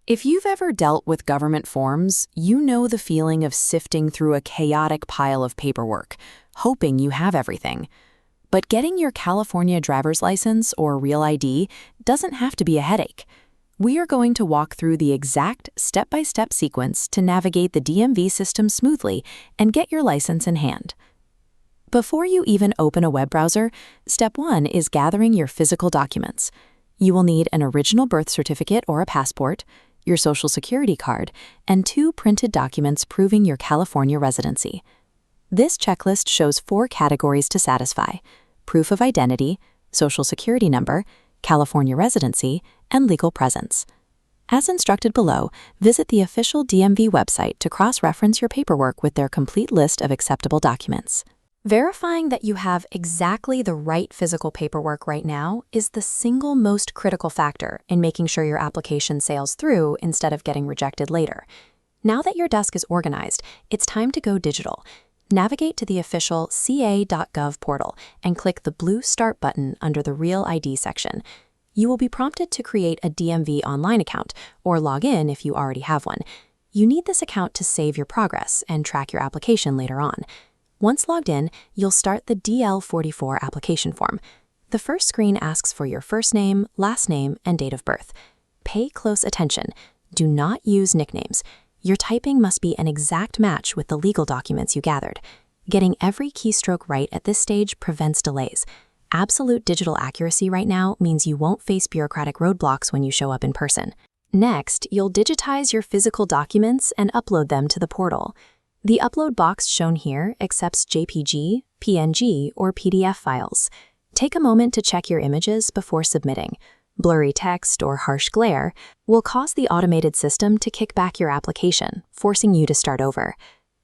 If you've ever dealt with government forms, you know the feeling of sifting through a chaotic pile of paperwork, hoping you have everything. But getting your California driver's license or Real ID doesn't have to be a headache. We are going to walk through the exact step-by-step sequence to navigate the DMV system smoothly and get your license in hand. Before you even open a web browser, step 1 is gathering your physical documents. You will need an original birth certificate or a passport, your Social Security card, and 2 printed documents proving your California residency. This checklist shows 4 categories to satisfy: proof of identity, Social Security number, California residency, and legal presence. As instructed below, visit the official DMV website to cross-reference your paperwork with their complete list of acceptable documents. Verifying that you have exactly the right physical paperwork right now is the single most critical factor in making sure your application sails through instead of getting rejected later. Now that your desk is organized, it's time to go digital. Navigate to the official ca.gov portal and click the blue Start button under the Real ID section. You will be prompted to create a DMV online account or log in if you already have one. You need this account to save your progress and track your application later on. Once logged in, you'll start the DL-44 application form. The first screen asks for your first name, last name, and date of birth. Pay close attention. Do not use nicknames. Your typing must be an exact match with the legal documents you gathered. Getting every keystroke right at this stage prevents delays. Absolute digital accuracy right now means you won't face bureaucratic roadblocks when you show up in person. Next, you'll digitize your physical documents and upload them to the portal. The upload box shown here accepts JPG, PNG, or PDF files. Take a moment to check your images before submitting. Blurry text or harsh glare will cause the automated system to kick back your application, forcing you to start over.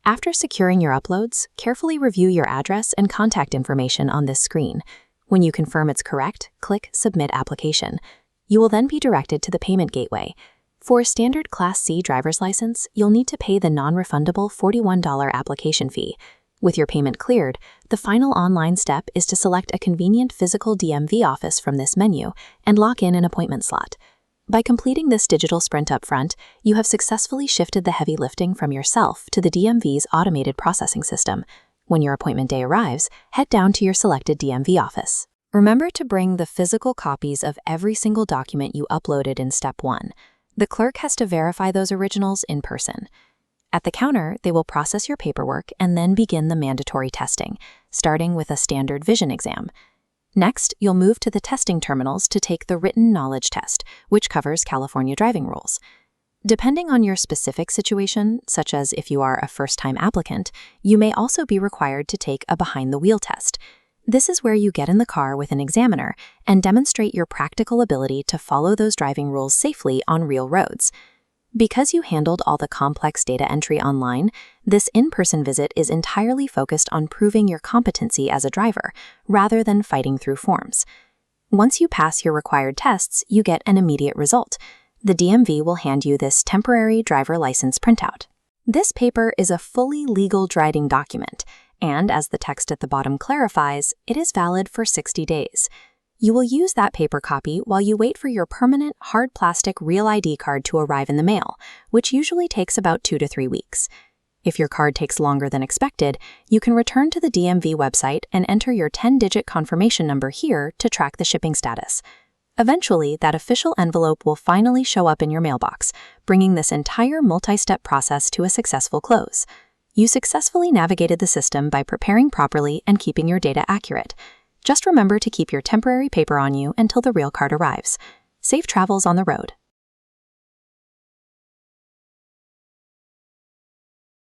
After securing your uploads, carefully review your address and contact information on this screen. When you confirm it's correct, click Submit Application. You will then be directed to the payment gateway. For a standard Class C driver's license, you'll need to pay the non-refundable $41 application fee. With your payment cleared, the final online step is to select a convenient physical DMV office from this menu and lock in an appointment slot. By completing this digital sprint up front, you have successfully shifted the heavy lifting from yourself to the DMV's automated processing system. When your appointment day arrives, head down to your selected DMV office. Remember to bring the physical copies of every single document you uploaded in Step 1. The clerk has to verify those originals in person. At the counter, they will process your paperwork and then begin the mandatory testing, starting with a standard vision exam. Next, you'll move to the testing terminals to take the written knowledge test, which covers California driving rules. Depending on your specific situation, such as if you are a first-time applicant, you may also be required to take a behind-the-wheel test. This is where you get in the car with an examiner and demonstrate your practical ability to follow those driving rules safely on real roads. Because you handled all the complex data entry online, this in-person visit is entirely focused on proving your competency as a driver, rather than fighting through forms. Once you pass your required tests, you get an immediate result. The DMV will hand you this temporary driver license printout. This paper is a fully legal driving document, and as the text at the bottom clarifies, it is valid for 60 days. You will use that paper copy while you wait for your permanent hard plastic Real ID card to arrive in the mail, which usually takes about 2 to 3 weeks. If your card takes longer than expected, you can return to the DMV website and enter your 10-digit confirmation number here to track the shipping status. Eventually, that official envelope will finally show up in your mailbox, bringing this entire multi-step process to a successful close. You successfully navigated the system by preparing properly and keeping your data accurate. Just remember to keep your temporary paper on you until the real card arrives. Safe travels on the road.